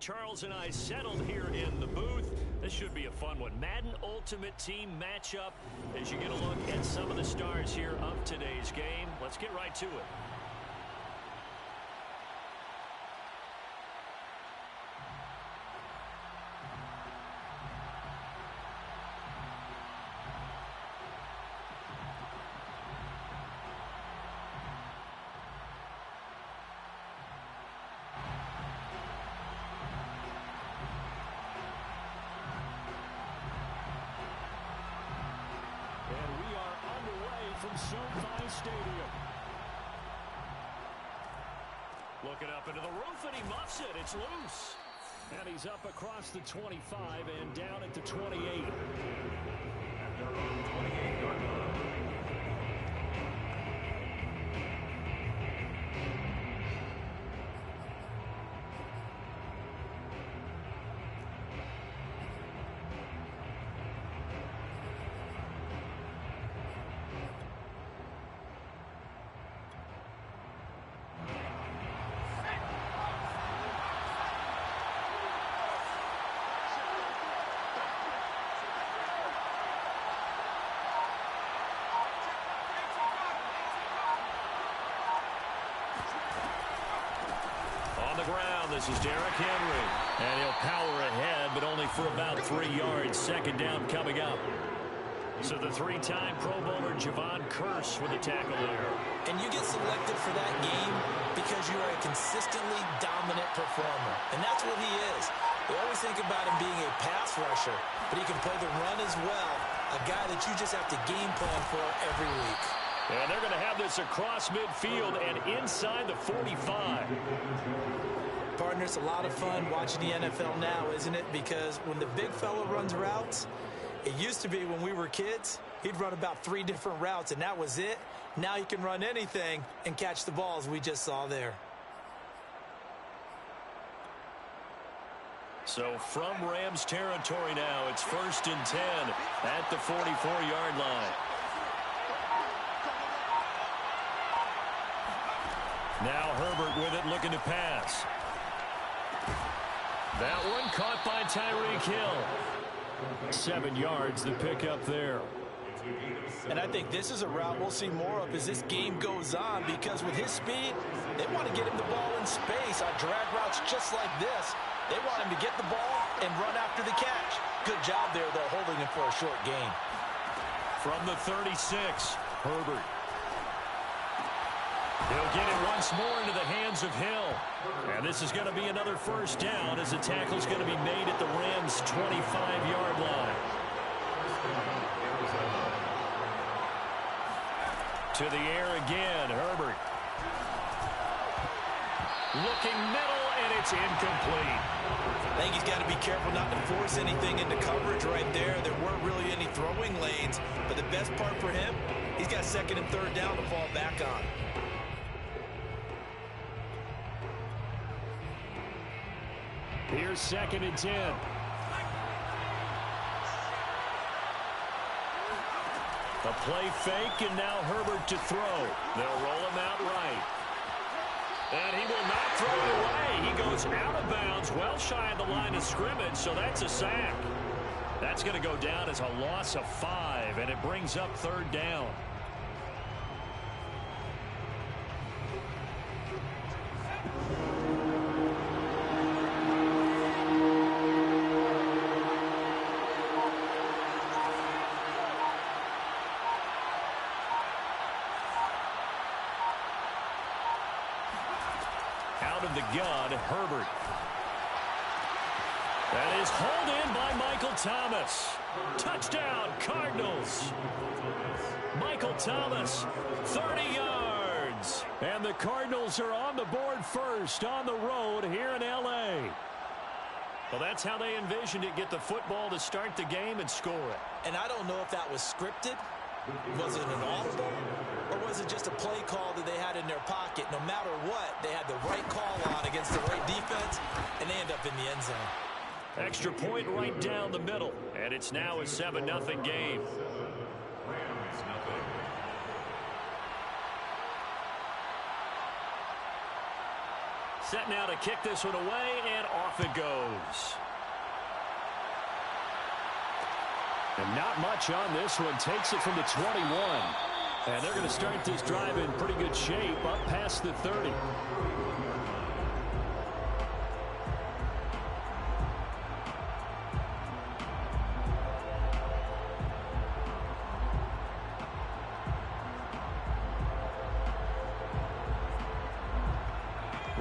Charles and I settled here in the booth. This should be a fun one. Madden Ultimate Team matchup as you get a look at some of the stars here of today's game. Let's get right to it. From SoFi Stadium. Looking up into the roof, and he muffs it. It's loose. And he's up across the 25 and down at the 28. This is Derrick Henry, and he'll power ahead, but only for about 3 yards. Second down coming up. So the three-time Pro Bowler Javon Kearse with a tackle there. And you get selected for that game because you are a consistently dominant performer, and that's what he is. We always think about him being a pass rusher, but he can play the run as well, a guy that you just have to game plan for every week. And they're going to have this across midfield and inside the 45. Partner, it's a lot of fun watching the NFL now, isn't it? Because when the big fella runs routes, it used to be when we were kids, he'd run about 3 different routes, and that was it. Now he can run anything and catch the balls we just saw there. So from Rams territory now, it's 1st and 10 at the 44-yard line. Now Herbert with it, looking to pass. That one caught by Tyreek Hill. 7 yards, the pickup there. And I think this is a route we'll see more of as this game goes on, because with his speed, they want to get him the ball in space on drag routes just like this. They want him to get the ball and run after the catch. Good job there, though, holding him for a short gain. From the 36, Herbert. He'll get it once more into the hands of Hill. And this is going to be another first down as the tackle's going to be made at the Rams' 25-yard line. To the air again, Herbert. Looking middle, and it's incomplete. I think he's got to be careful not to force anything into coverage right there. There weren't really any throwing lanes. But the best part for him, he's got 2nd and 3rd down to fall back on. Here's 2nd and 10. A play fake, and now Herbert to throw. They'll roll him out right. And he will not throw it away. He goes out of bounds, well shy of the line of scrimmage, so that's a sack. That's going to go down as a loss of 5, and it brings up 3rd down. The gun, Herbert. That is hauled in by Michael Thomas. Touchdown, Cardinals. Michael Thomas, 30 yards. And the Cardinals are on the board first on the road here in L.A. Well, that's how they envisioned it, get the football to start the game and score it. And I don't know if that was scripted. Was it an audible? Or was it just a play call that they had in their pocket? No matter what, they had the right call on against the right defense, and they end up in the end zone. Extra point right down the middle, and it's now a 7-0 game. Set now to kick this one away, and off it goes. And not much on this one. Takes it from the 21. And they're going to start this drive in pretty good shape, up past the 30.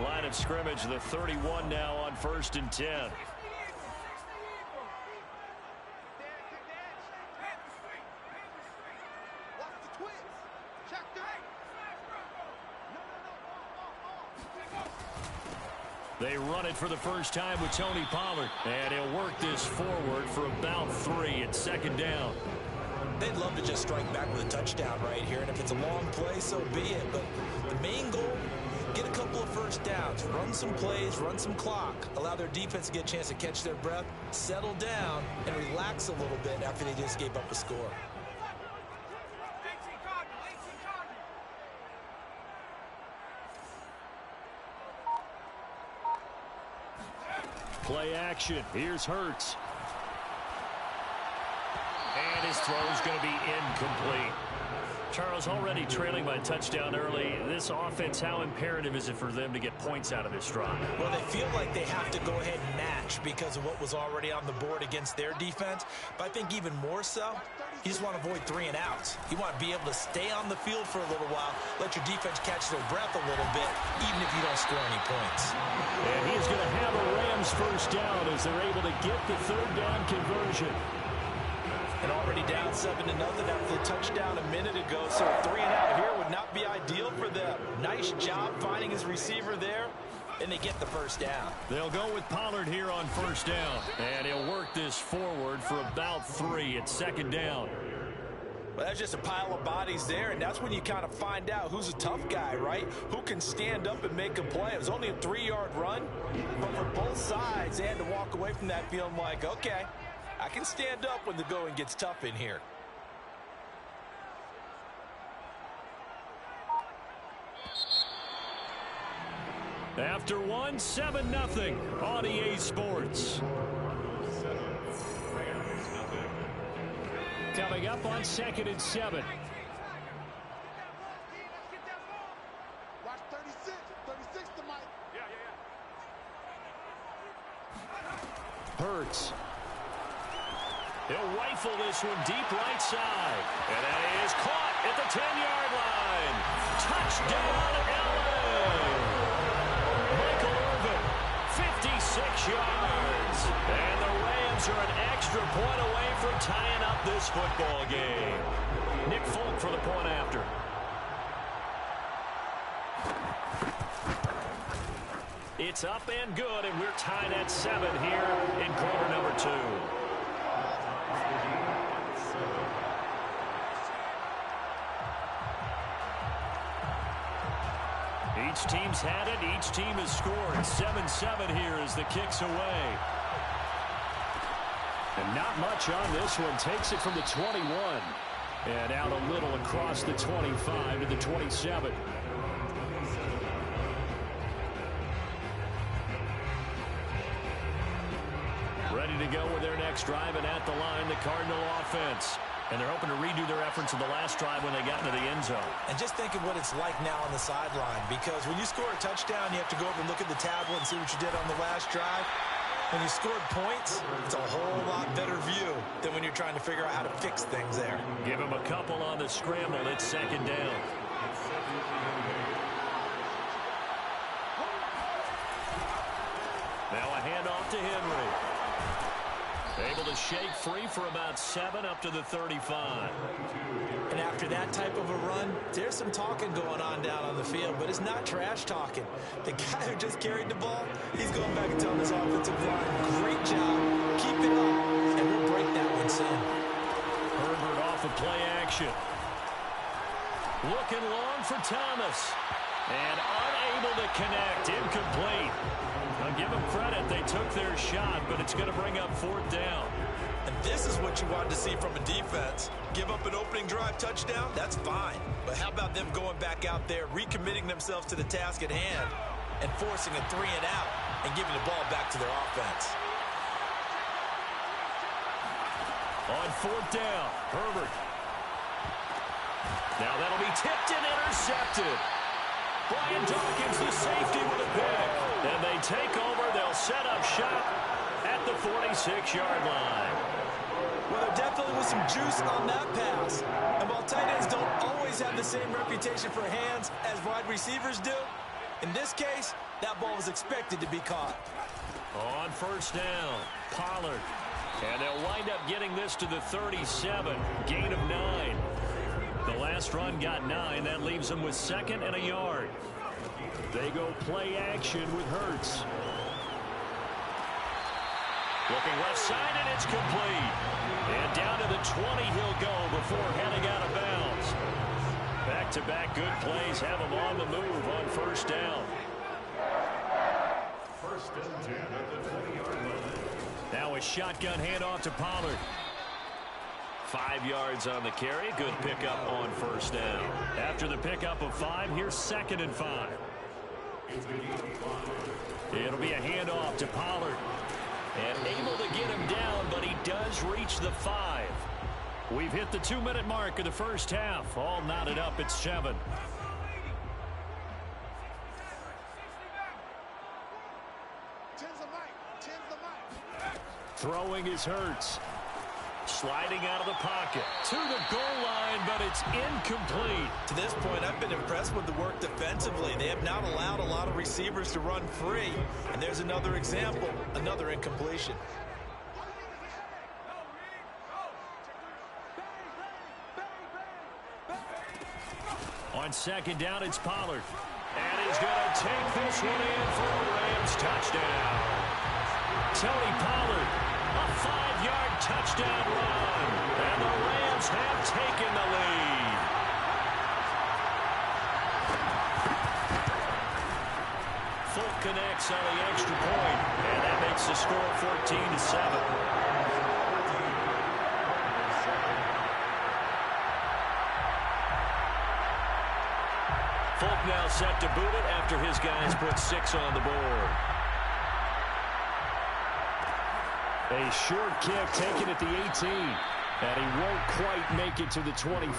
Line of scrimmage, the 31 now on 1st and 10. They run it for the first time with Tony Pollard. And he'll work this forward for about 3. It's 2nd down. They'd love to just strike back with a touchdown right here. And if it's a long play, so be it. But the main goal, get a couple of first downs. Run some plays, run some clock. Allow their defense to get a chance to catch their breath, settle down, and relax a little bit after they just gave up a score. Play action. Here's Hurts. And his throw is going to be incomplete. Charles, already trailing by a touchdown early. This offense, how imperative is it for them to get points out of this drive? Well, they feel like they have to go ahead and match because of what was already on the board against their defense. But I think even more so, you just want to avoid 3 and outs. You want to be able to stay on the field for a little while, let your defense catch their breath a little bit, even if you don't score any points. And he's going to have a Rams first down as they're able to get the 3rd down conversion. And already down 7-0 after the touchdown a minute ago. So a 3 and out here would not be ideal for them. Nice job finding his receiver there. And they get the first down. They'll go with Pollard here on 1st down. And he'll work this forward for about 3. It's 2nd down. Well, that's just a pile of bodies there, and that's when you kind of find out who's a tough guy, right? Who can stand up and make a play. It was only a 3-yard run, but for both sides, they had to walk away from that feeling like, okay, I can stand up when the going gets tough in here. After 1, 7-0 on EA Sports. Coming up on 2nd and 7. Watch 36. 36 to Mike. Hurts. He'll rifle this one deep right side. And it is caught at the 10-yard line. Touchdown, LA. Michael Irvin, 56 yards. And the Rams are an extra point away from tying up this football game. Nick Folk for the point after. It's up and good, and we're tied at 7 here in quarter number 2. Each team's had it. Each team has scored. 7-7 here as the kick's away. And not much on this one. Takes it from the 21. And out a little across the 25 to the 27. Ready to go with their next drive, and at the line, the Cardinal offense. And they're hoping to redo their efforts of the last drive when they got into the end zone. And just think of what it's like now on the sideline, because when you score a touchdown, you have to go over and look at the tablet and see what you did on the last drive. When you scored points, it's a whole lot better view than when you're trying to figure out how to fix things there. Give him a couple on the scramble. It's 2nd down. Now a handoff to Henry. Able to shake free for about 7 up to the 35. And after that type of a run, there's some talking going on down on the field, but it's not trash talking. The guy who just carried the ball, he's going back and telling his offensive line, great job, keep it up, and we'll break that one soon. Herbert off of play action. Looking long for Thomas. And unable to connect, incomplete. I'll give them credit, they took their shot, but it's going to bring up 4th down. And this is what you wanted to see from a defense. Give up an opening drive touchdown, that's fine. But how about them going back out there, recommitting themselves to the task at hand, and forcing a 3-and-out and giving the ball back to their offense. On fourth down, Herbert. Now that'll be tipped and intercepted. Brian Dawkins, the safety, with a pick. And they take over. They'll set up shop at the 46-yard line. Well, there definitely was some juice on that pass. And while tight ends don't always have the same reputation for hands as wide receivers do, in this case, that ball was expected to be caught. On first down, Pollard. And they'll wind up getting this to the 37. Gain of 9. The last run got 9. That leaves them with 2nd and a yard. They go play action with Hurts. Looking left side, and it's complete. And down to the 20 he'll go before heading out of bounds. Back-to-back good plays have him on the move on first down. First and 10 at the 20-yard line. Now a shotgun handoff to Pollard. 5 yards on the carry. Good pickup on first down. After the pickup of 5, here's 2nd and 5. It'll be a handoff to Pollard. And able to get him down, but he does reach the 5. We've hit the 2-minute mark of the first half. All knotted up at 7. Throwing is Hurts. Sliding out of the pocket to the goal line, but it's incomplete. To this point, I've been impressed with the work defensively. They have not allowed a lot of receivers to run free. And there's another example, another incompletion. On second down, it's Pollard. And he's going to take this one in for a Rams touchdown. Tony Pollard, a 5-yard touchdown run. And the Rams have taken the lead. Folk connects on the extra point, and that makes the score 14-7. Folk now set to boot it after his guys put 6 on the board. A short kick taken at the 18, and he won't quite make it to the 25.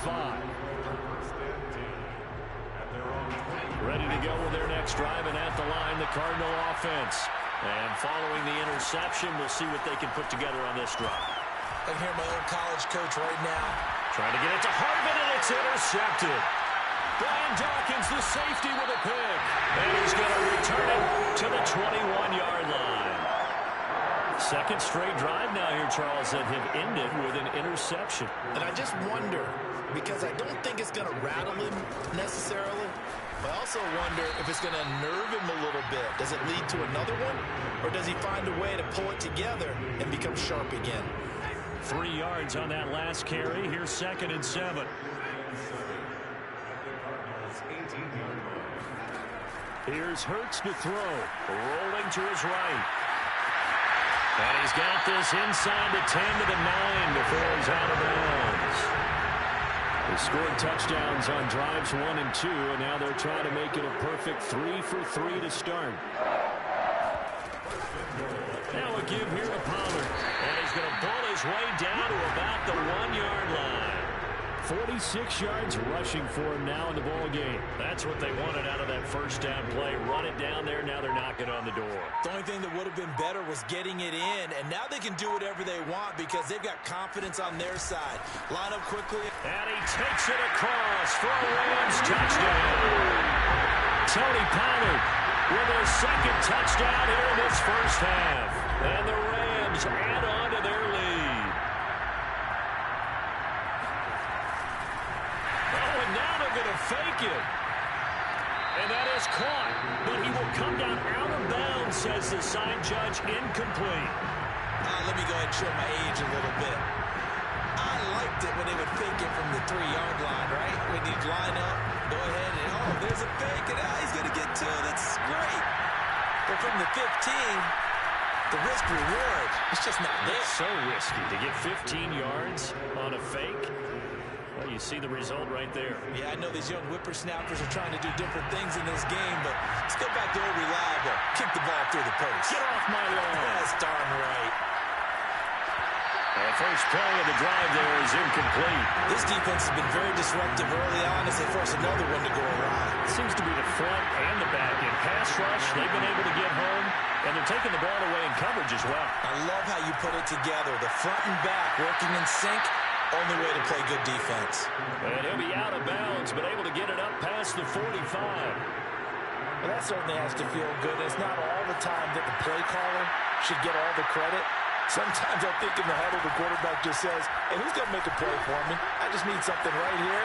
Ready to go with their next drive, and at the line, the Cardinal offense. And following the interception, we'll see what they can put together on this drive. I can hear my old college coach right now. Trying to get it to Harvin, and it's intercepted. Brian Dawkins, the safety, with a pick. And he's going to return it to the 21-yard line. Second straight drive now here, Charles, that have ended with an interception. And I just wonder, because I don't think it's going to rattle him necessarily, but I also wonder if it's going to nerve him a little bit. Does it lead to another one? Or does he find a way to pull it together and become sharp again? 3 yards on that last carry. Here's 2nd and 7. Here's Hurts to throw. Rolling to his right. And he's got this inside the 10 to the 9 before he's out of bounds. They scored touchdowns on drives 1 and 2, and now they're trying to make it a perfect 3 for 3 to start. Now a give here to Pollard. And he's going to pull his way down to about the 1-yard line. 46 yards rushing for him now in the ball game. That's what they wanted out of that first down play. Run it down there. Now they're knocking on the door. The only thing that would have been better was getting it in, and now they can do whatever they want because they've got confidence on their side. Line up quickly. And he takes it across for a Rams touchdown. Tony Pollard with his 2nd touchdown here in this first half. And the Rams add on to their lead. Going to fake it. And that is caught. But he will come down out of bounds, says the side judge. Incomplete. Let me go ahead and show my age a little bit. I liked it when they would fake it from the 3-yard line, right? When you'd line up, go ahead and, oh, there's a fake, and he's going to get 2. That's great. But from the 15, the risk-reward, it's just not there. So risky to get 15 yards on a fake. Well, you see the result right there. Yeah, I know these young whippersnappers are trying to do different things in this game, but let's go back to old reliable. Kick the ball through the post. Get off my lawn. That's darn right. The first play of the drive there is incomplete. This defense has been very disruptive early on as they force another one to go awry. It seems to be the front and the back. In pass rush, they've been able to get home, and they're taking the ball away in coverage as well. I love how you put it together. The front and back working in sync. Only way to play good defense. And he'll be out of bounds, but able to get it up past the 45. Well, that certainly has to feel good. It's not all the time that the play caller should get all the credit. Sometimes I think in the huddle, the quarterback just says, hey, who's going to make a play for me? I just need something right here.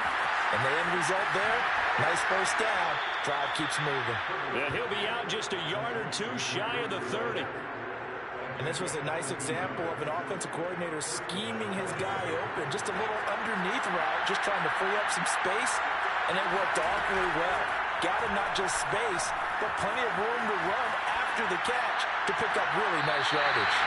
And the end result there, nice first down. Drive keeps moving. And he'll be out just a yard or two shy of the 30. And this was a nice example of an offensive coordinator scheming his guy open. Just a little underneath route, just trying to free up some space. And it worked awfully well. Got him not just space, but plenty of room to run after the catch to pick up really nice yardage.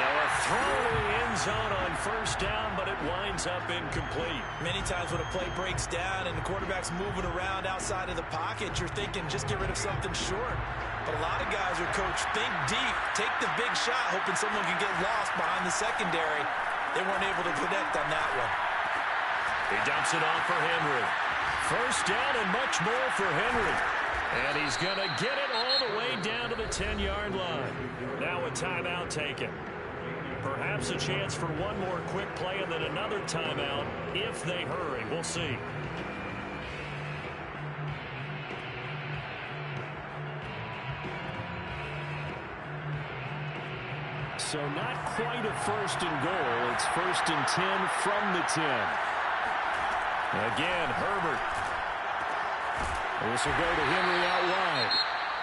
Now a throw in the end zone on first down, but it winds up incomplete. Many times when a play breaks down and the quarterback's moving around outside of the pocket, you're thinking just get rid of something short. But a lot of guys are coached, think deep, take the big shot, hoping someone can get lost behind the secondary. They weren't able to connect on that one. He dumps it off for Henry. First down and much more for Henry. And he's going to get it all the way down to the 10-yard line. Now a timeout taken. Perhaps a chance for one more quick play and then another timeout if they hurry. We'll see. So not quite a first and goal. It's first and 10 from the 10. Again, Herbert. This will go to Henry out wide.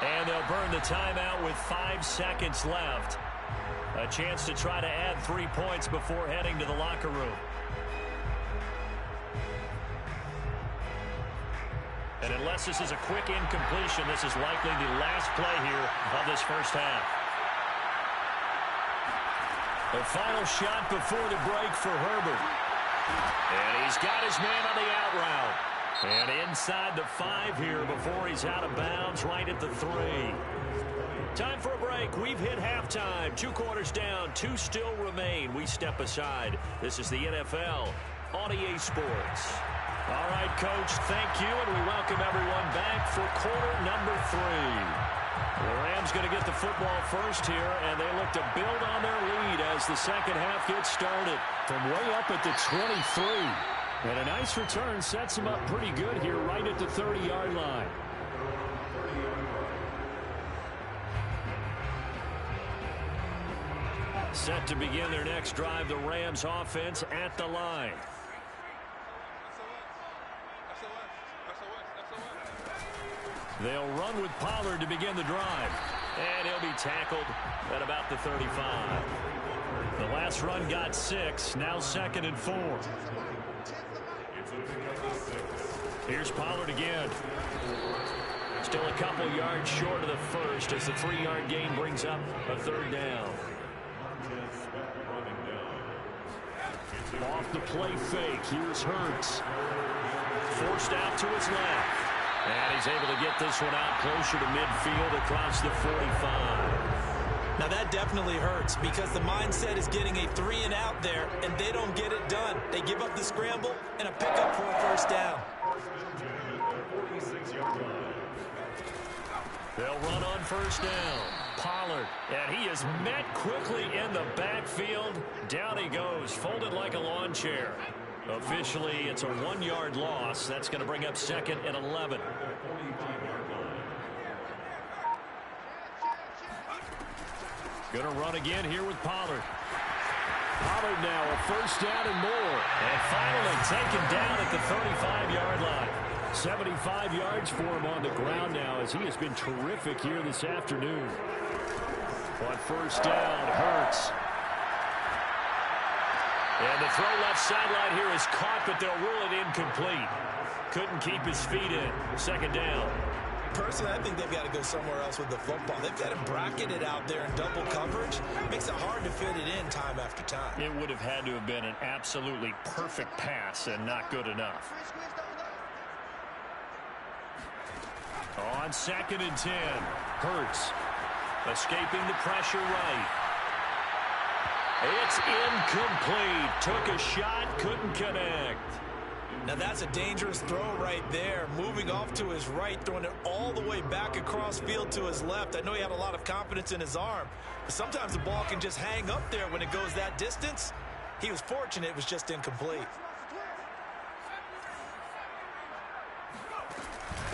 And they'll burn the timeout with 5 seconds left. A chance to try to add 3 points before heading to the locker room. And unless this is a quick incompletion, this is likely the last play here of this first half. The final shot before the break for Herbert. And he's got his man on the out route. And inside the 5 here before he's out of bounds, right at the 3. Time for a break. We've hit halftime. 2 quarters down. 2 still remain. We step aside. This is the NFL on EA Sports. All right, Coach, thank you, and we welcome everyone back for quarter number 3. The Rams going to get the football first here, and they look to build on their lead as the second half gets started from way up at the 23. And a nice return sets them up pretty good here right at the 30-yard line. Set to begin their next drive, the Rams offense at the line. They'll run with Pollard to begin the drive. And he'll be tackled at about the 35. The last run got 6, now 2nd and 4. Here's Pollard again. Still a couple yards short of the first as the 3-yard gain brings up a 3rd down. Off the play fake, here's Hurts. Forced out to his left. And he's able to get this one out closer to midfield across the 45. Now that definitely hurts because the mindset is getting a 3 and out there, and they don't get it done. They give up the scramble and a pickup for a first down. They'll run on first down. Pollard, and he is met quickly in the backfield. Down he goes, folded like a lawn chair. Officially, it's a 1-yard loss. That's going to bring up 2nd and 11. Going to run again here with Pollard. Pollard now a first down and more. And finally taken down at the 35-yard line. 75 yards for him on the ground now as he has been terrific here this afternoon. On first down, Hurts. And the throw left sideline here is caught, but they'll rule it incomplete. Couldn't keep his feet in. 2nd down. Personally, I think they've got to go somewhere else with the football. They've got to bracket it out there in double coverage. Makes it hard to fit it in time after time. It would have had to have been an absolutely perfect pass and not good enough. On 2nd and 10, Hurts escaping the pressure right. It's incomplete. Took a shot, couldn't connect. Now that's a dangerous throw right there. Moving off to his right, throwing it all the way back across field to his left. I know he had a lot of confidence in his arm, but sometimes the ball can just hang up there when it goes that distance. He was fortunate it was just incomplete.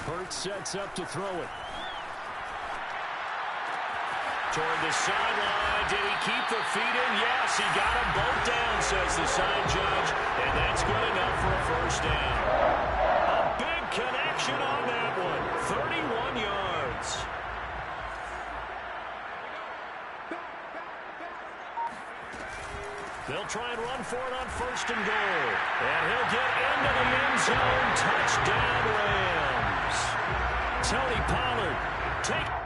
Hurts sets up to throw it. Toward the sideline. Did he keep the feet in? Yes, he got them both down, says the side judge. And that's good enough for a first down. A big connection on that one. 31 yards. They'll try and run for it on 1st and goal. And he'll get into the end zone. Touchdown, Rams. Tony Pollard take.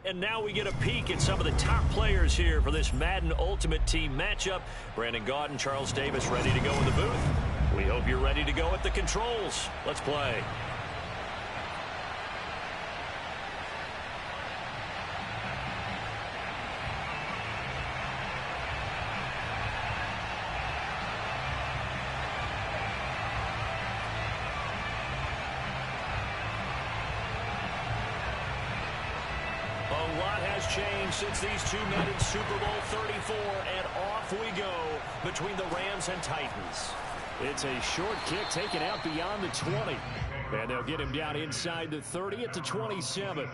And now we get a peek at some of the top players here for this Madden Ultimate Team matchup. Brandon Gaudin, Charles Davis ready to go in the booth. We hope you're ready to go at the controls. Let's play. A lot has changed since these two met in Super Bowl 34, and off we go between the Rams and Titans. It's a short kick taken out beyond the 20. And they'll get him down inside the 30 at the 27.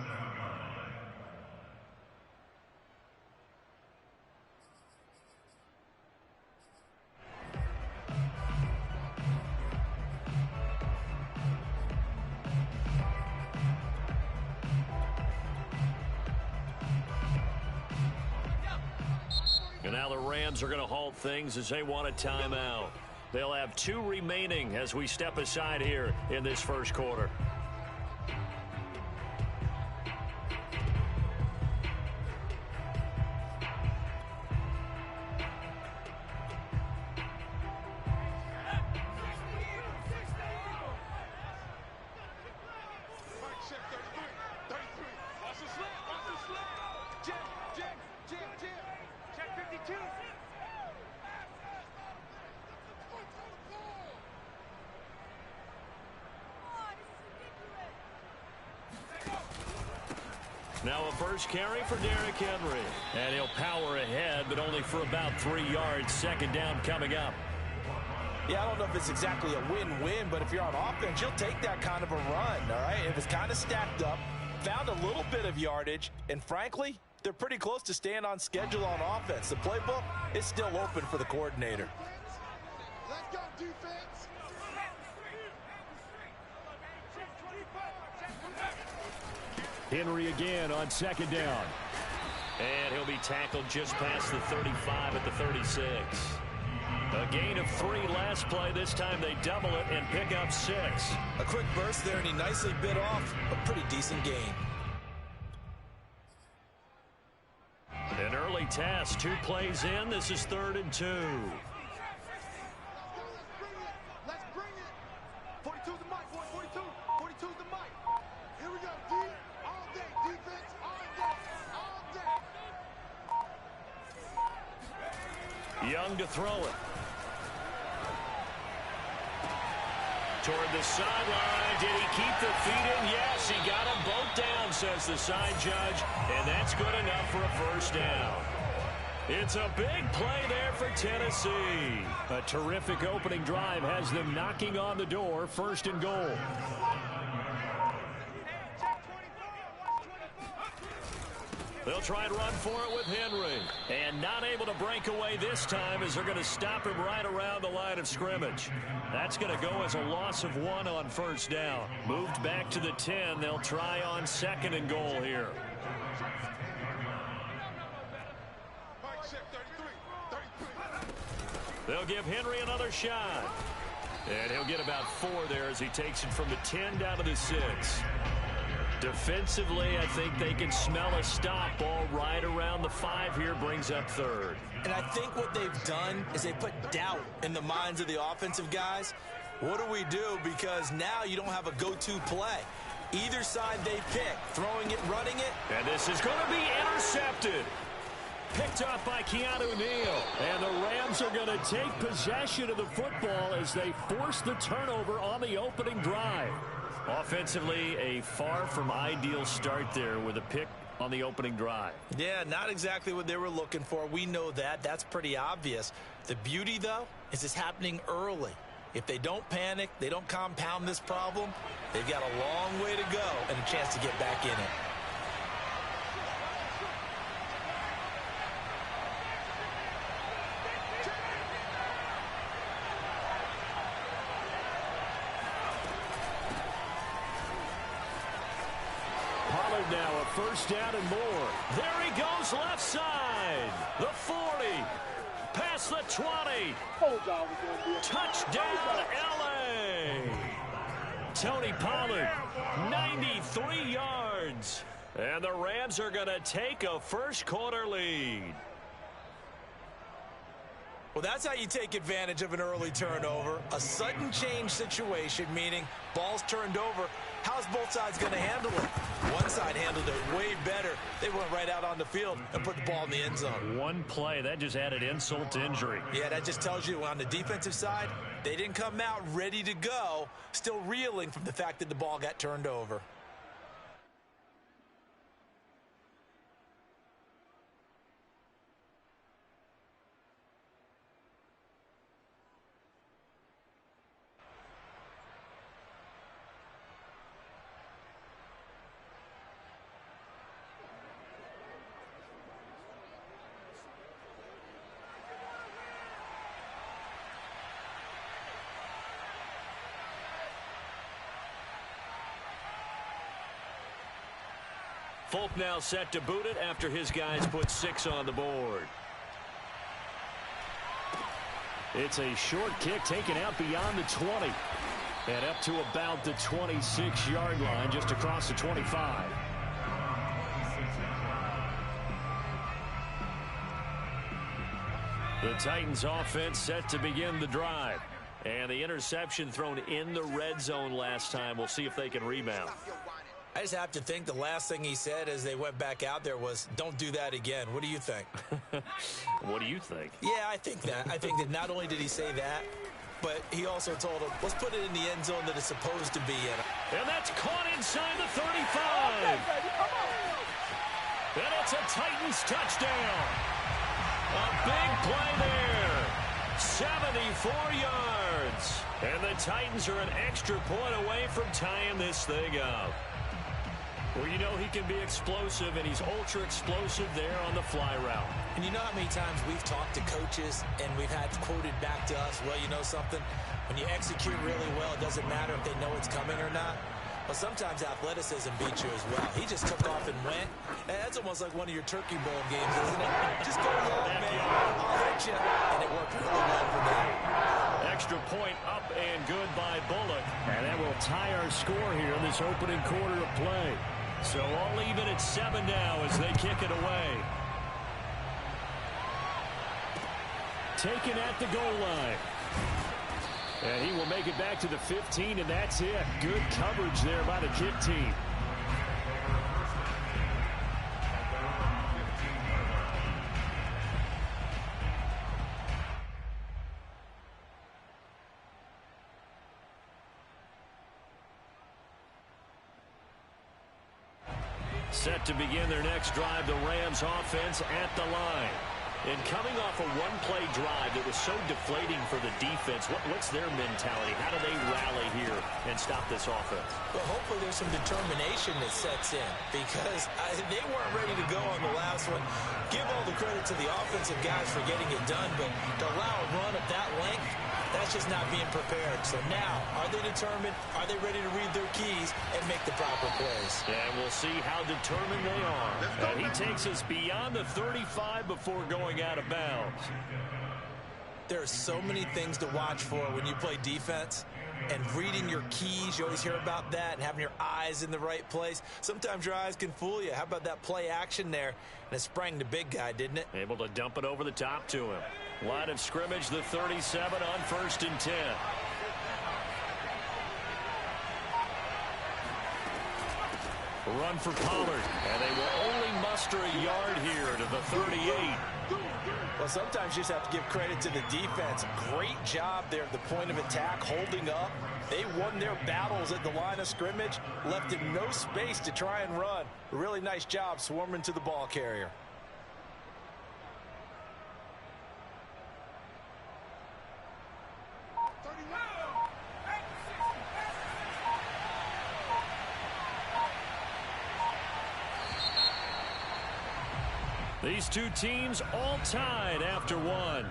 And now the Rams are going to halt things as they want a timeout. They'll have 2 remaining as we step aside here in this first quarter. Now a first carry for Derrick Henry. And he'll power ahead, but only for about 3 yards. Second down coming up. Yeah, I don't know if it's exactly a win-win, but if you're on offense, you'll take that kind of a run, all right? If it's kind of stacked up, found a little bit of yardage, and frankly, they're pretty close to staying on schedule on offense. The playbook is still open for the coordinator. Let's go, defense. Henry again on second down. And he'll be tackled just past the 35 at the 36. A gain of 3 last play. This time they double it and pick up 6. A quick burst there, and he nicely bit off a pretty decent gain. An early task, 2 plays in. This is 3rd and 2. Let's bring it. 42's the mic, boy. 42. 42's the mic. Here we go, D. All day. Defense, all day. All day. Young to throw it. Toward the sideline. Did he keep the feet in? Yes, he got them both down, says the side judge. And that's good enough for a first down. It's a big play there for Tennessee. A terrific opening drive has them knocking on the door. 1st and goal. They'll try and run for it with Henry. And not able to break away this time as they're going to stop him right around the line of scrimmage. That's going to go as a loss of 1 on 1st down. Moved back to the 10. They'll try on 2nd and goal here. They'll give Henry another shot. And he'll get about 4 there as he takes it from the 10 down to the 6. Defensively, I think they can smell a stop. Ball right around the 5 here, brings up 3rd. And I think what they've done is they put doubt in the minds of the offensive guys. What do we do? Because now you don't have a go-to play. Either side they pick, throwing it, running it. And this is going to be intercepted. Picked off by Keanu Neal. And the Rams are going to take possession of the football as they force the turnover on the opening drive. Offensively, a far from ideal start there with a pick on the opening drive. Yeah, not exactly what they were looking for. We know that. That's pretty obvious. The beauty, though, is it's happening early. If they don't panic, they don't compound this problem, they've got a long way to go and a chance to get back in it. Now a first down and more. There he goes left side. The 40. Past the 20. Touchdown, L.A. Tony Pollard, 93 yards. And the Rams are going to take a first-quarter lead. Well, that's how you take advantage of an early turnover. A sudden change situation, meaning ball's turned over. How's both sides going to handle it? One side handled it way better. They went right out on the field and put the ball in the end zone. One play, that just added insult to injury. Yeah, that just tells you on the defensive side, they didn't come out ready to go, still reeling from the fact that the ball got turned over. Folk now set to boot it after his guys put 6 on the board. It's a short kick taken out beyond the 20. And up to about the 26-yard line, just across the 25. The Titans offense set to begin the drive. And the interception thrown in the red zone last time. We'll see if they can rebound. I just have to think the last thing he said as they went back out there was, don't do that again. What do you think? What do you think? Yeah, I think that. I think that not only did he say that, but he also told him, let's put it in the end zone that it's supposed to be in. And that's caught inside the 35. And it's a Titans touchdown. A big play there. 74 yards. And the Titans are an extra point away from tying this thing up. Well, you know he can be explosive, and he's ultra-explosive there on the fly route. And you know how many times we've talked to coaches, and we've had quoted back to us, well, you know something? When you execute really well, it doesn't matter if they know it's coming or not. Well, sometimes athleticism beats you as well. He just took off and went. And that's almost like one of your Turkey Bowl games, isn't it? Just go long, man. I'll hit you. And it worked really well for them. Extra point up and good by Bullock. And that will tie our score here in this opening quarter of play. So all even at 7 now as they kick it away. Taken at the goal line. And he will make it back to the 15, and that's it. Good coverage there by the kick team. Set to begin their next drive, the Rams offense at the line. And coming off a one-play drive that was so deflating for the defense, what's their mentality? How do they rally here and stop this offense? Well, hopefully there's some determination that sets in because they weren't ready to go on the last one. Give all the credit to the offensive guys for getting it done, but to allow a run of that length, that's just not being prepared. So now, are they determined? Are they ready to read their keys and make the proper plays? And we'll see how determined they are. And he takes us beyond the 35 before going out of bounds. There are so many things to watch for when you play defense. And reading your keys, you always hear about that, and having your eyes in the right place. Sometimes your eyes can fool you. How about that play action there? And it sprang the big guy, didn't it? Able to dump it over the top to him. Line of scrimmage, the 37 on 1st and 10. Run for Pollard, and they will only muster a yard here to the 38. Well, sometimes you just have to give credit to the defense. Great job there at the point of attack, holding up. They won their battles at the line of scrimmage, left him no space to try and run. A really nice job swarming to the ball carrier. These two teams all tied after one.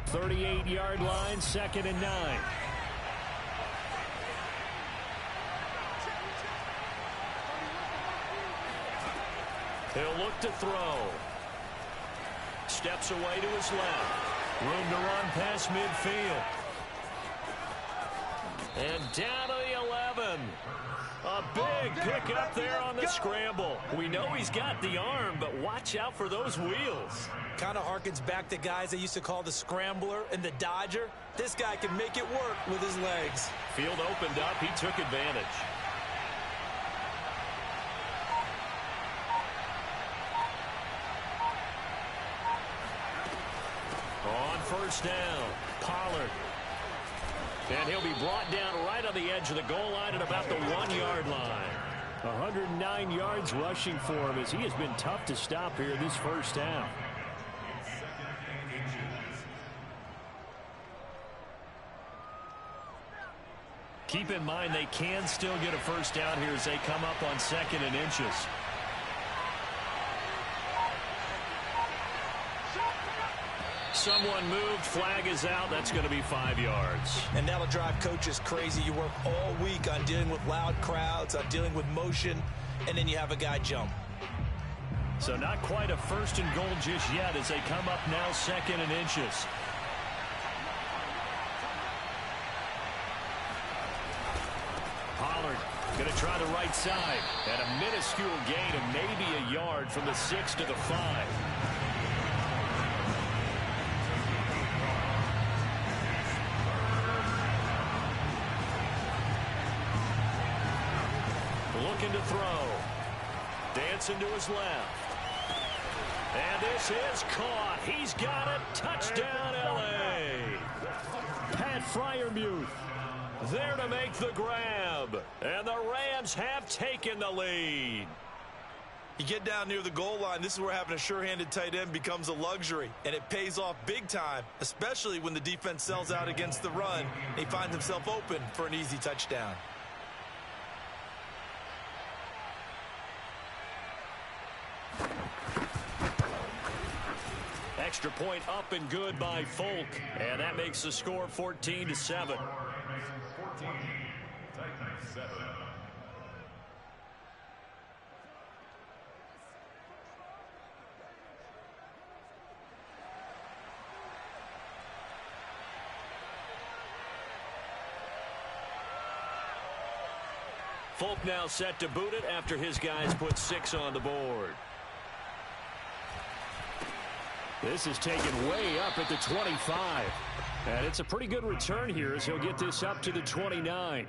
.38-yard line, 2nd and 9. He'll look to throw. steps away to his left. Room to run past midfield. And down to the 11. A big pick up there on the scramble. We know he's got the arm, but watch out for those wheels. Kind of harkens back to guys they used to call the scrambler and the dodger. This guy can make it work with his legs. Field opened up. He took advantage. On first down, Pollard. And he'll be brought down right on the edge of the goal line at about the 1-yard line. 109 yards rushing for him as he has been tough to stop here this first half. Keep in mind they can still get a first down here as they come up on 2nd and inches. Someone moved, flag is out. That's going to be 5 yards. And that'll drive coaches crazy. You work all week on dealing with loud crowds, on dealing with motion, and then you have a guy jump. So not quite a 1st and goal just yet as they come up now 2nd and inches. Pollard going to try the right side. And a minuscule gain of maybe a yard from the 6 to the 5. Looking to throw. Dancing to his left. And this is caught. He's got it. Touchdown, L.A. Pat Freiermuth there to make the grab. And the Rams have taken the lead. You get down near the goal line, this is where having a sure-handed tight end becomes a luxury. And it pays off big time, especially when the defense sells out against the run. He finds himself open for an easy touchdown. Extra point up and good by Folk. And that makes the score 14-7. Folk now set to boot it after his guys put 6 on the board. This is taken way up at the 25. And it's a pretty good return here as he'll get this up to the 29.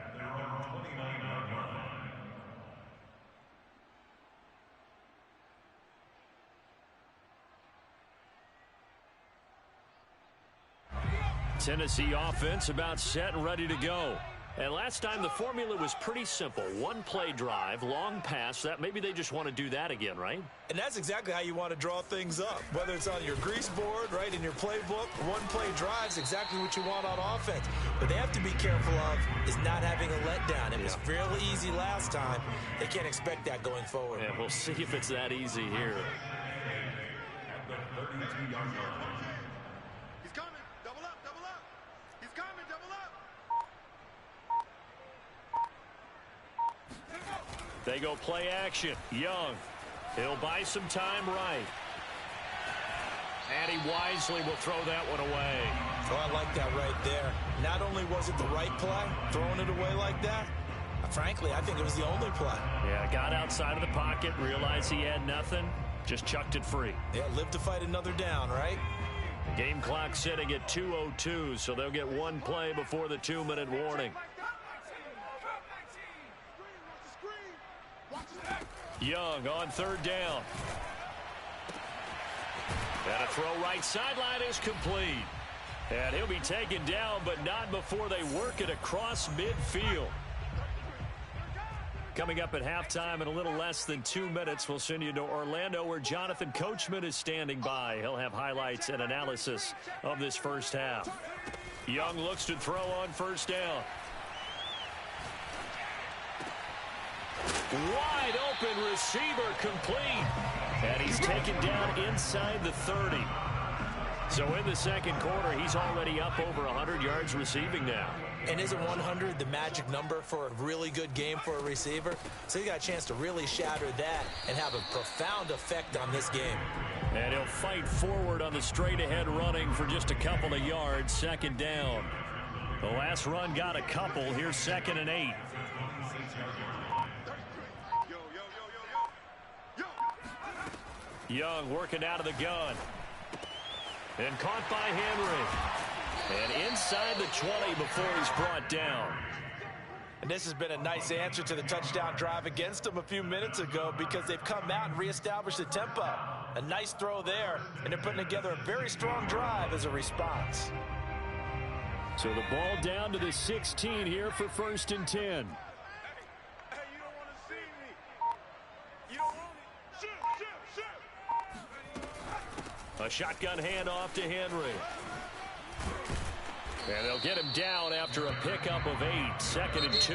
Tennessee offense about set and ready to go. And last time the formula was pretty simple. One play drive, long pass. That maybe they just want to do that again, right? And that's exactly how you want to draw things up. Whether it's on your grease board, right, in your playbook, one play drive is exactly what you want on offense. But they have to be careful of is not having a letdown. It was fairly easy last time. They can't expect that going forward. Yeah, we'll see if it's that easy here. He's coming. Double up, double up. He's coming, double up. They go play action. Young. He'll buy some time right. And he wisely will throw that one away. Oh, I like that right there. Not only was it the right play, throwing it away like that, frankly, I think it was the only play. Yeah, got outside of the pocket, realized he had nothing, just chucked it free. Yeah, live to fight another down, right? Game clock sitting at 2:02, so they'll get one play before the 2-minute warning. Young on 3rd down. And a throw right sideline is complete. And he'll be taken down, but not before they work it across midfield. Coming up at halftime in a little less than 2 minutes, we'll send you to Orlando where Jonathan Coachman is standing by. He'll have highlights and analysis of this first half. Young looks to throw on 1st down. Wide open receiver complete. And he's taken down inside the 30. So in the 2nd quarter, he's already up over 100 yards receiving now. And isn't 100 the magic number for a really good game for a receiver? So he got a chance to really shatter that and have a profound effect on this game. And he'll fight forward on the straight-ahead running for just a couple of yards. Second down. The last run got a couple. Here's 2nd and 8. Young working out of the gun. And caught by Henry. And inside the 20 before he's brought down. And this has been a nice answer to the touchdown drive against them a few minutes ago because they've come out and reestablished the tempo. A nice throw there, and they're putting together a very strong drive as a response. So the ball down to the 16 here for 1st and 10. Hey, you don't want to see me. You don't want it. Shoot. A shotgun handoff to Henry. And they'll get him down after a pickup of 8. 2nd and 2.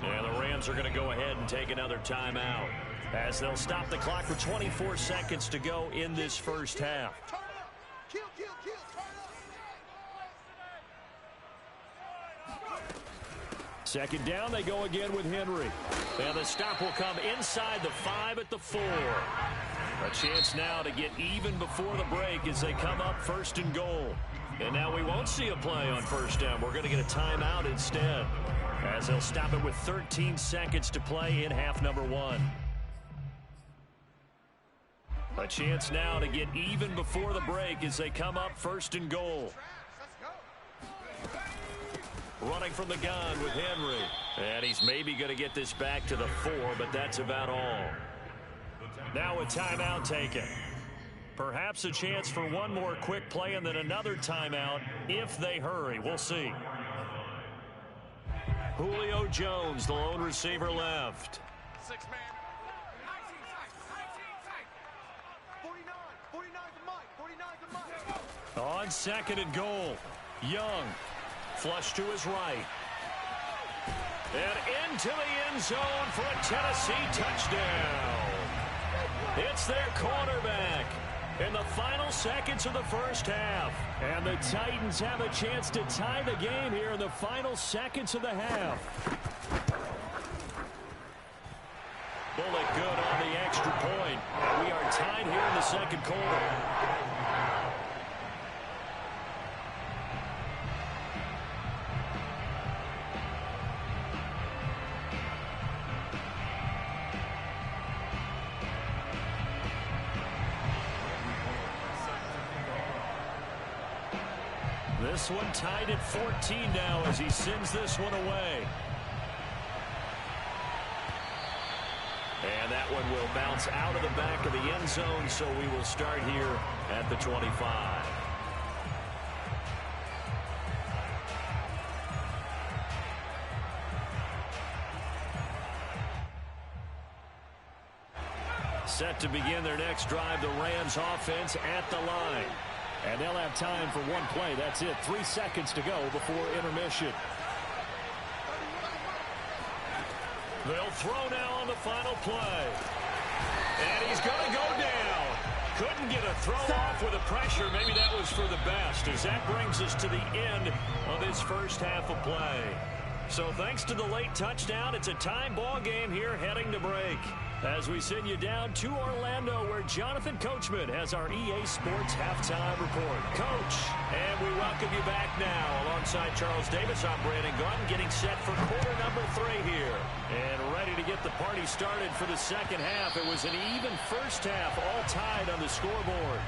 And the Rams are going to go ahead and take another timeout as they'll stop the clock with 24 seconds to go in this first half. Turn up. Kill, kill, kill. Turn up. Second down, they go again with Henry. And the stop will come inside the 5 at the 4. A chance now to get even before the break as they come up 1st and goal. And now we won't see a play on 1st down. We're going to get a timeout instead as they'll stop it with 13 seconds to play in half number 1. A chance now to get even before the break as they come up 1st and goal. Running from the gun with Henry. And he's maybe going to get this back to the 4, but that's about all. Now a timeout taken. Perhaps a chance for one more quick play and then another timeout if they hurry. We'll see. Julio Jones, the lone receiver left. 6 man. 49 the mic. 49 the mic. On 2nd and goal. Young. Flush to his right. And into the end zone for a Tennessee touchdown. It's their quarterback in the final seconds of the first half. And the Titans have a chance to tie the game here in the final seconds of the half. Bullet good on the extra point. And we are tied here in the second quarter. This one tied at 14 now as he sends this one away. And that one will bounce out of the back of the end zone, so we will start here at the 25. Set to begin their next drive, the Rams offense at the line. And they'll have time for one play. That's it. 3 seconds to go before intermission. They'll throw now on the final play. And he's going to go down. Couldn't get a throw off with the pressure. Maybe that was for the best, as that brings us to the end of this first half of play. So thanks to the late touchdown, it's a time ball game here heading to break. As we send you down to Orlando, where Jonathan Coachman has our EA Sports halftime report. Coach, and we welcome you back now. Alongside Charles Davis, I'm Brandon Gunn, getting set for quarter number 3 here. And ready to get the party started for the second half. It was an even first half, all tied on the scoreboard.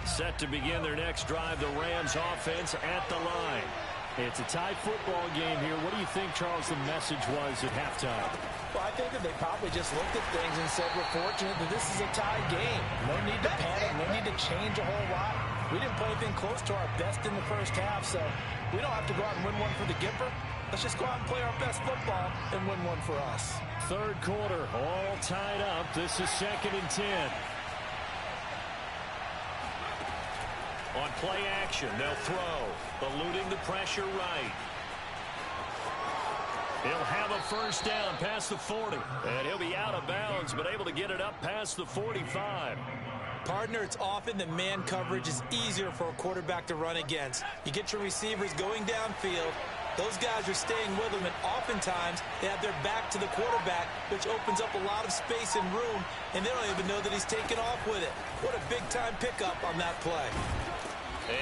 Set to begin their next drive, the Rams offense at the line. It's a tie football game here. What do you think, Charles, the message was at halftime? Well, I think that they probably just looked at things and said, we're fortunate that this is a tie game. No need to panic, no need to change a whole lot. We didn't play anything close to our best in the first half, so we don't have to go out and win one for the Gipper. Let's just go out and play our best football and win one for us. Third quarter, all tied up. This is 2nd and 10. On play action, they'll throw, eluding the pressure right. He'll have a first down past the 40. And he'll be out of bounds, but able to get it up past the 45. Partner, it's often the man coverage is easier for a quarterback to run against. You get your receivers going downfield. Those guys are staying with them, and oftentimes they have their back to the quarterback, which opens up a lot of space and room, and they don't even know that he's taken off with it. What a big-time pickup on that play.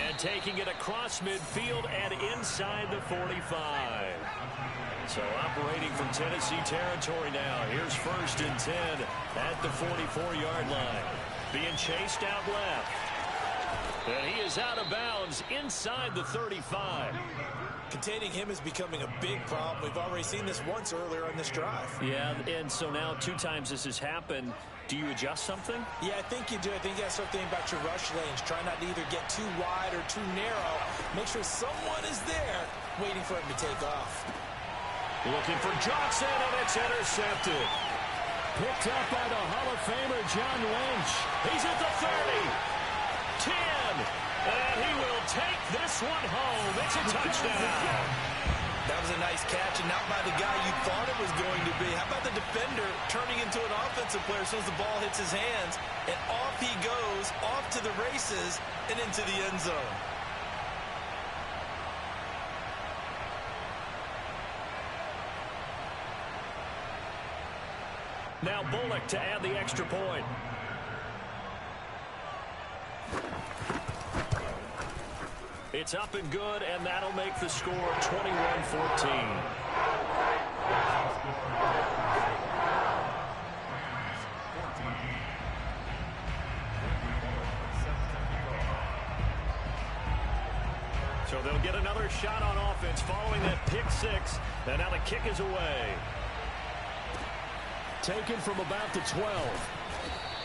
And taking it across midfield and inside the 45. So operating from Tennessee territory now. Here's 1st and 10 at the 44-yard line. Being chased out left. And he is out of bounds inside the 35. Containing him is becoming a big problem. We've already seen this once earlier on this drive. Yeah, and so now 2 times this has happened. Do you adjust something? Yeah, I think you do. I think you got to start thinking about your rush lanes. Try not to either get too wide or too narrow. Make sure someone is there waiting for him to take off. Looking for Johnson, and it's intercepted. Picked up by the Hall of Famer John Lynch. He's at the 30. 10. And he will take this one home. It's a touchdown. That was a nice catch, and not by the guy you thought it was going to be. How about the defender turning into an offensive player as soon as the ball hits his hands, and off he goes, off to the races, and into the end zone. Now Bullock to add the extra point. It's up and good, and that'll make the score 21-14. So they'll get another shot on offense following that pick 6, and now the kick is away. Taken from about the 12.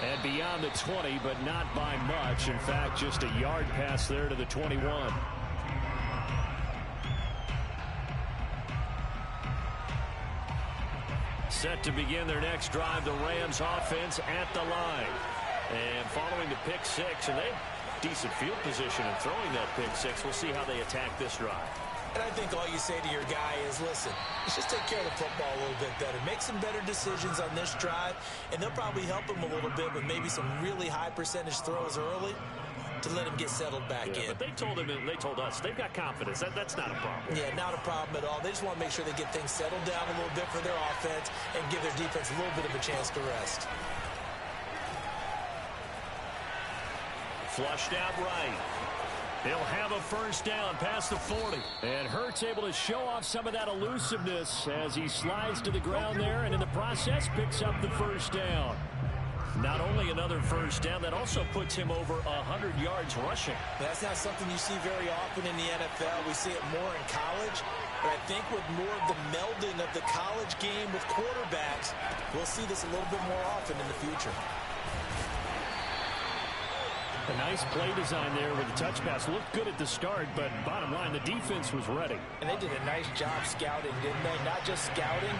And beyond the 20, but not by much. In fact, just a yard pass there to the 21. Set to begin their next drive, the Rams offense at the line. And following the pick 6, and they have decent field position in throwing that pick 6. We'll see how they attack this drive. And I think all you say to your guy is, listen, let's just take care of the football a little bit better. Make some better decisions on this drive, and they'll probably help him a little bit with maybe some really high percentage throws early to let him get settled back in. But they told him, and they told us, they've got confidence. That's not a problem. Yeah, not a problem at all. They just want to make sure they get things settled down a little bit for their offense and give their defense a little bit of a chance to rest. Flushed out right. He'll have a first down past the 40. And Hurts able to show off some of that elusiveness as he slides to the ground there, and in the process picks up the first down. Not only another first down, that also puts him over 100 yards rushing. That's not something you see very often in the NFL. We see it more in college. But I think with more of the melding of the college game with quarterbacks, we'll see this a little bit more often in the future. A nice play design there with the touch pass. Looked good at the start, but bottom line, the defense was ready. And they did a nice job scouting, didn't they? Not just scouting,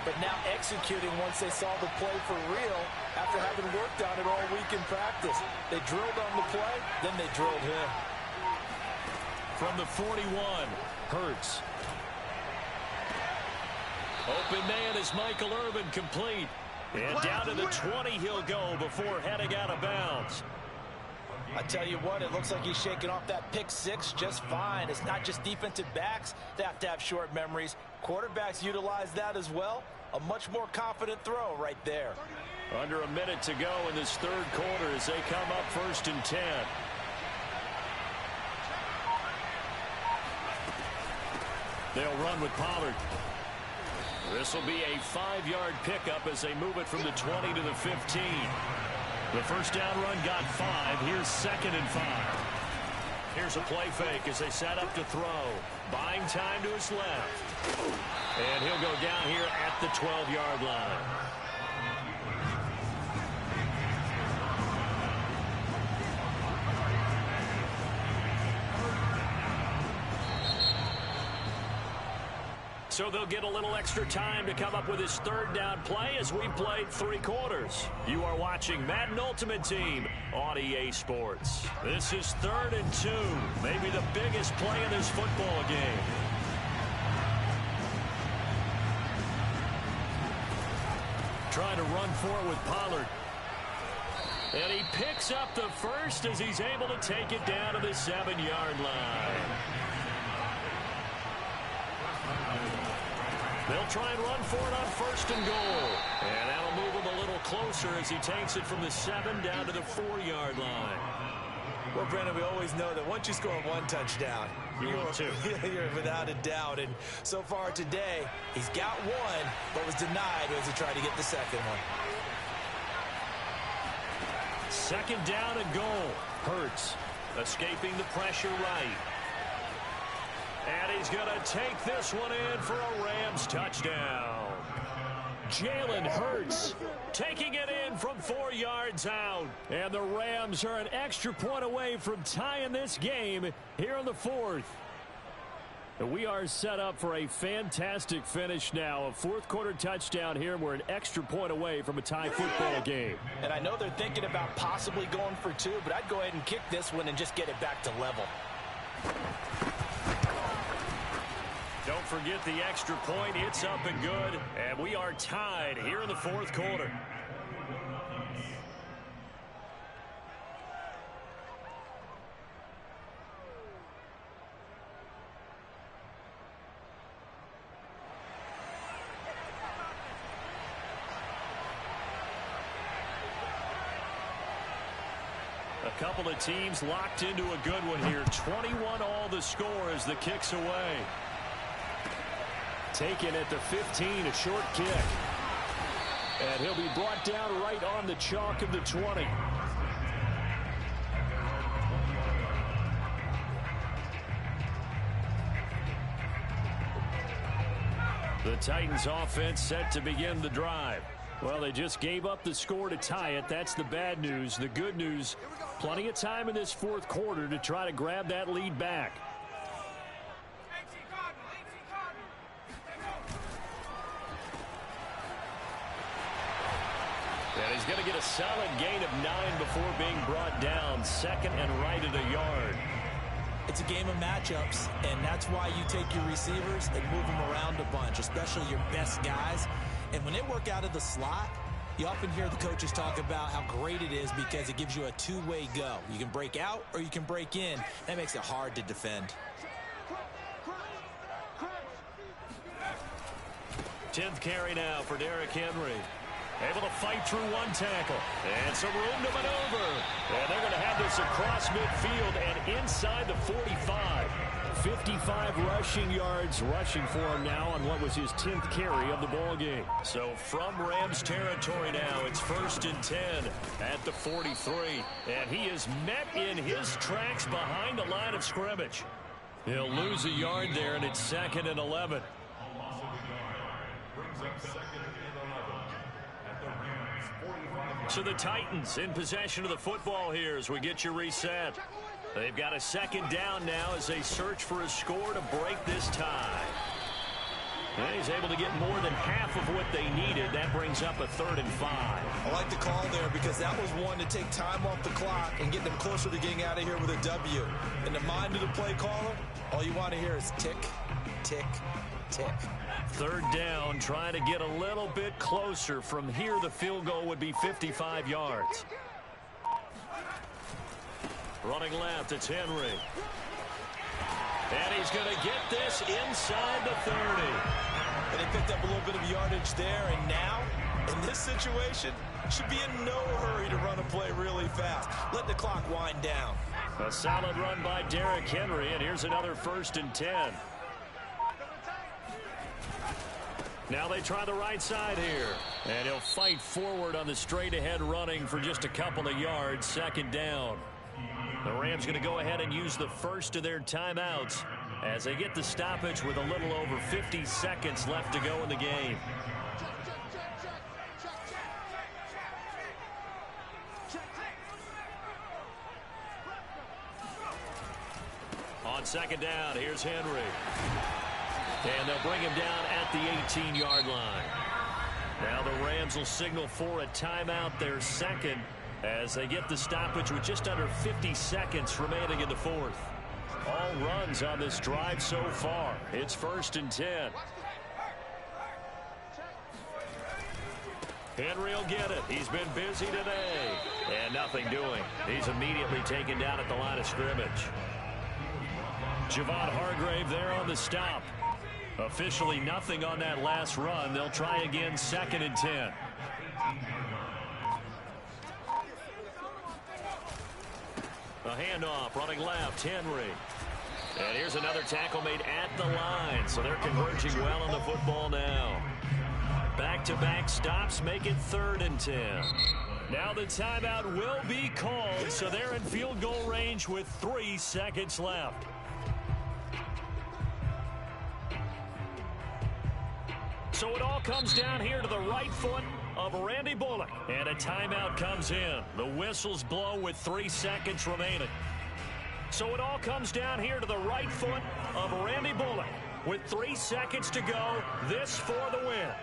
but now executing once they saw the play for real after having worked on it all week in practice. They drilled on the play, then they drilled him. From the 41, Hurts. Open man is Michael Irvin, complete. And down to the 20 he'll go before heading out of bounds. I tell you what, it looks like he's shaking off that pick 6 just fine. It's not just defensive backs that have to have short memories. Quarterbacks utilize that as well. A much more confident throw right there. Under a minute to go in this third quarter as they come up 1st and 10. They'll run with Pollard. This will be a 5-yard pickup as they move it from the 20 to the 15. The first down run got 5. Here's 2nd and 5. Here's a play fake as they set up to throw. Buying time to his left. And he'll go down here at the 12-yard line. So they'll get a little extra time to come up with his third down play as we played 3 quarters. You are watching Madden Ultimate Team on EA Sports. This is 3rd and 2, maybe the biggest play in this football game. Trying to run forward with Pollard. And he picks up the first as he's able to take it down to the 7-yard line. They'll try and run for it on 1st and goal. And that'll move him a little closer as he takes it from the 7 down to the 4-yard line. Well, Brandon, we always know that once you score 1 touchdown, you're without a doubt. And so far today, he's got 1, but was denied as he tried to get the second one. 2nd down and goal. Hurts escaping the pressure right. And he's going to take this one in for a Rams touchdown. Jalen Hurts taking it in from 4 yards out. And the Rams are an extra point away from tying this game here in the 4th. We are set up for a fantastic finish now. A 4th quarter touchdown here. We're an extra point away from a tie football game. And I know they're thinking about possibly going for 2, but I'd go ahead and kick this one and just get it back to level. Don't forget the extra point. It's up and good. And we are tied here in the 4th quarter. A couple of teams locked into a good one here. 21 all the score as the kick's away. Taken at the 15, a short kick. And he'll be brought down right on the chalk of the 20. The Titans offense set to begin the drive. Well, they just gave up the score to tie it. That's the bad news. The good news, plenty of time in this 4th quarter to try to grab that lead back. And he's going to get a solid gain of 9 before being brought down. 2nd and right at a yard. It's a game of matchups, and that's why you take your receivers and move them around a bunch, especially your best guys. And when they work out of the slot, you often hear the coaches talk about how great it is because it gives you a two-way go. You can break out or you can break in. That makes it hard to defend. 10th carry now for Derrick Henry. Able to fight through 1 tackle. And some room to maneuver. And they're going to have this across midfield and inside the 45. 55 rushing yards rushing for him now on what was his 10th carry of the ball game. So from Rams territory now, it's 1st and 10 at the 43. And he is met in his tracks behind the line of scrimmage. He'll lose a yard there, and it's 2nd and 11. So the Titans in possession of the football here as we get you reset. They've got a 2nd down now as they search for a score to break this tie. And he's able to get more than half of what they needed. That brings up a 3rd and 5. I like the call there because that was one to take time off the clock and get them closer to getting out of here with a W. In the mind of the play caller, all you want to hear is tick, tick, tick. 3rd down, trying to get a little bit closer. From here, the field goal would be 55 yards. Running left, it's Henry. And he's going to get this inside the 30. And they picked up a little bit of yardage there, and now, in this situation, should be in no hurry to run a play really fast. Let the clock wind down. A solid run by Derrick Henry, and here's another 1st and 10. Now they try the right side here. And he'll fight forward on the straight-ahead running for just a couple of yards. 2nd down. The Rams going to go ahead and use the first of their timeouts as they get the stoppage with a little over 50 seconds left to go in the game. On 2nd down, here's Henry. And they'll bring him down at the 18-yard line. Now the Rams will signal for a timeout, their 2nd, as they get the stoppage with just under 50 seconds remaining in the 4th. All runs on this drive so far. It's 1st and 10. Henry will get it. He's been busy today. And nothing doing. He's immediately taken down at the line of scrimmage. Javon Hargrave there on the stop. Officially nothing on that last run. They'll try again, 2nd and 10. A handoff, running left, Henry. And here's another tackle made at the line. So they're converging well on the football now. Back-to-back stops make it 3rd and 10. Now the timeout will be called, so they're in field goal range with 3 seconds left. So it all comes down here to the right foot of Randy Bullock. And a timeout comes in. The whistles blow with 3 seconds remaining. So it all comes down here to the right foot of Randy Bullock. With 3 seconds to go, this for the win.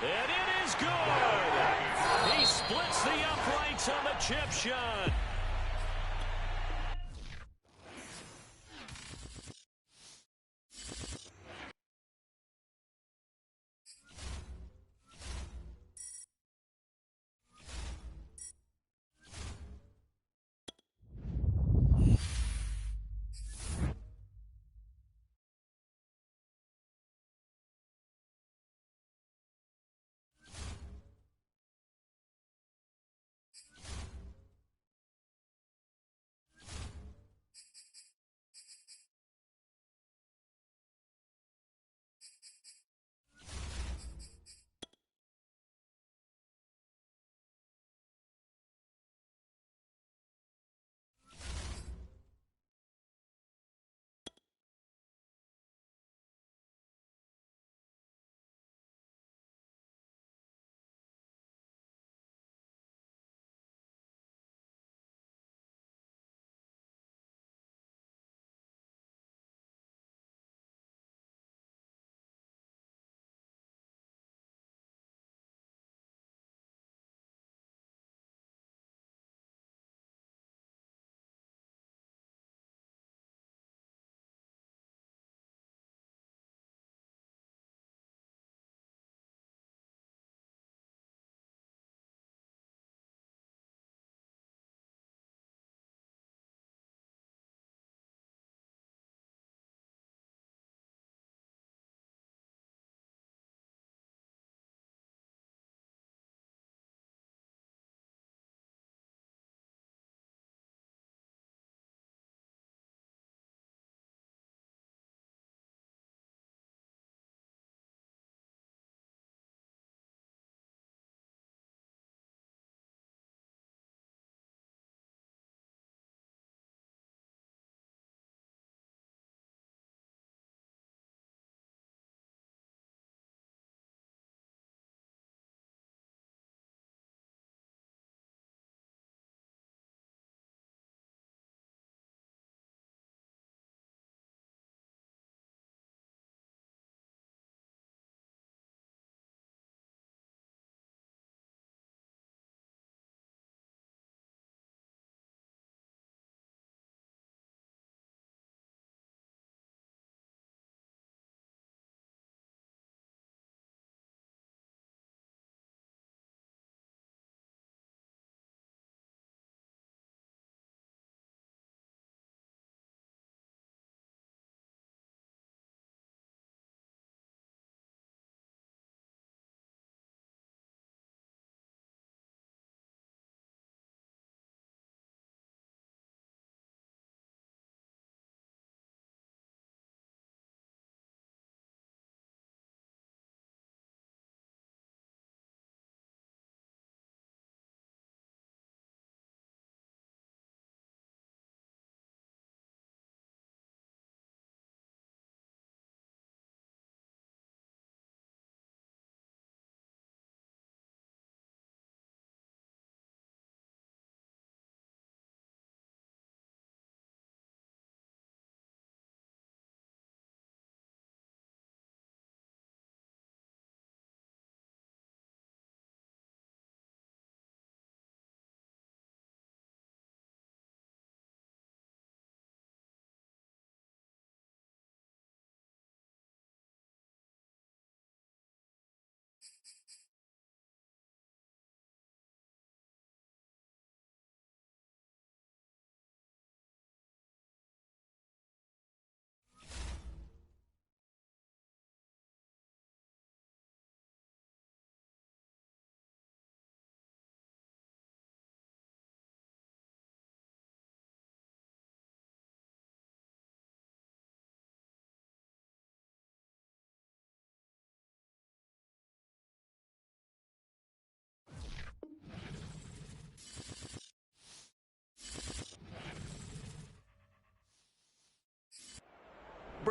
And it is good. He splits the uprights on the chip shot.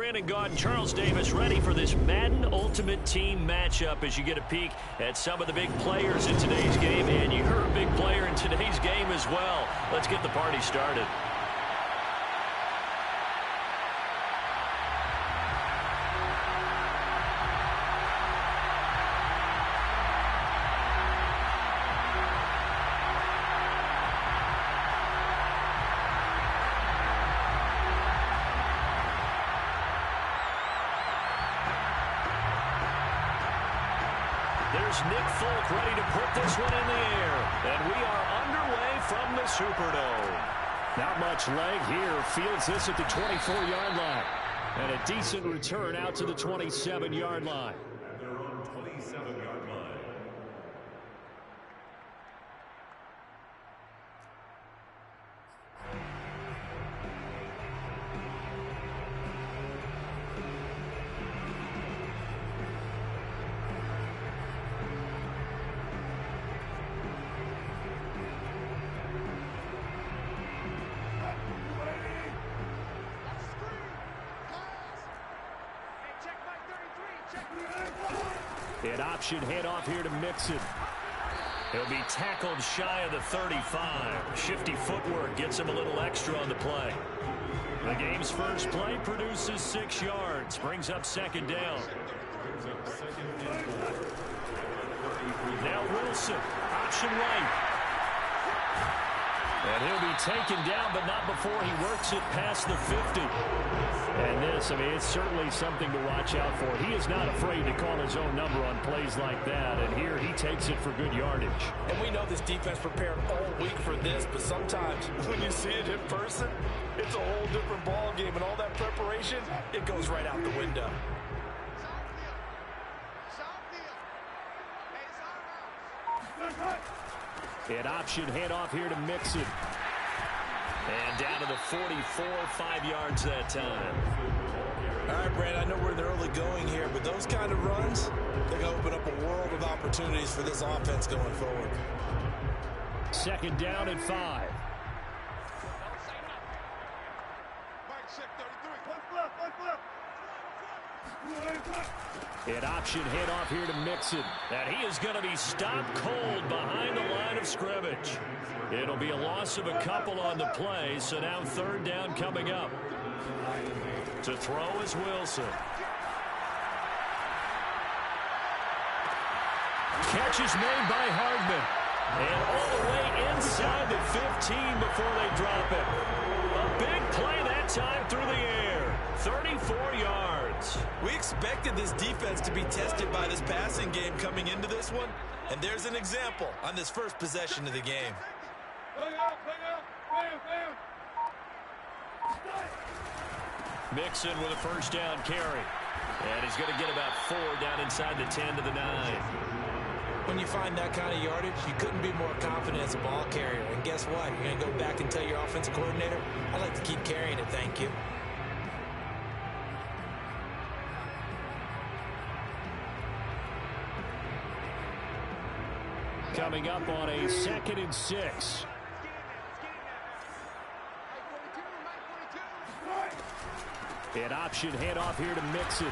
Brandon Gaudin, Charles Davis, ready for this Madden Ultimate Team matchup as you get a peek at some of the big players in today's game. And you're a big player in today's game as well. Let's get the party started. There's Nick Folk ready to put this one in the air. And we are underway from the Superdome. Not much leg here. Fields this at the 24-yard line. And a decent return out to the 27-yard line. Their own 27-yard line. An option handoff here to Mixon. He'll be tackled shy of the 35. Shifty footwork gets him a little extra on the play. The game's first play produces 6 yards. Brings up second down. Now Wilson. Option right. And he'll be taken down, but not before he works it past the 50. And this, I mean, it's certainly something to watch out for. He is not afraid to call his own number on plays like that. And here he takes it for good yardage. And we know this defense prepared all week for this, but sometimes when you see it in person, it's a whole different ball game. And all that preparation, it goes right out the window. An option handoff here to Mixon. And down to the 44, 5 yards that time. All right, Brad, I know we're in the early going here, but those kind of runs, they're going to open up a world of opportunities for this offense going forward. Second down and 5. An option handoff here to Mixon. And he is going to be stopped cold behind the line of scrimmage. It'll be a loss of a couple on the play, so now third down coming up. To throw is Wilson. Catch is made by Hardman. And all the way inside the 15 before they drop it. A big play that time through the air. 34 yards. We expected this defense to be tested by this passing game coming into this one, and there's an example on this first possession of the game. Mixon with a first down carry. And he's going to get about 4 down inside the 10 to the 9. When you find that kind of yardage, you couldn't be more confident as a ball carrier. And guess what? You're going to go back and tell your offensive coordinator, I'd like to keep carrying it, thank you. Coming up on a 2nd and 6. An option handoff here to Mixon.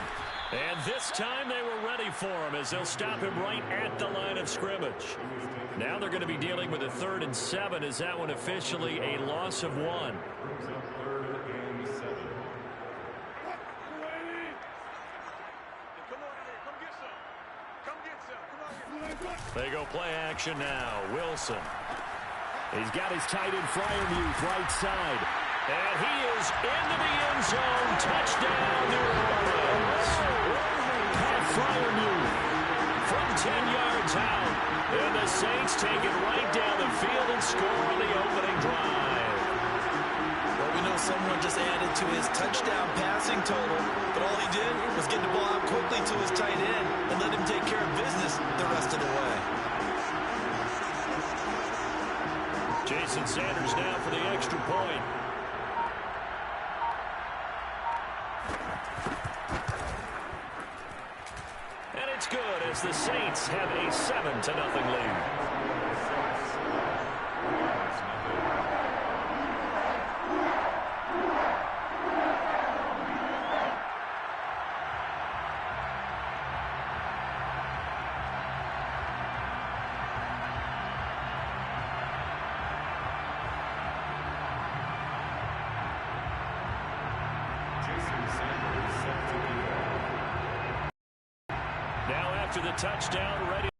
And this time they were ready for him as they'll stop him right at the line of scrimmage. Now they're going to be dealing with a 3rd and 7. Is that one officially a loss of 1? They go play action now. Wilson. He's got his tight end Freiermuth right side. And he is into the end zone. Touchdown, New Orleans. Pat Freiermuth from 10 yards out. And the Saints take it right down the field and score on the opening drive. Well, we know someone just added to his touchdown passing total, but all he did was get the ball out quickly to his tight end and let him take care of business the rest of the way. Jason Sanders now for the extra point. And it's good as the Saints have a 7-0 lead. after the touchdown, ready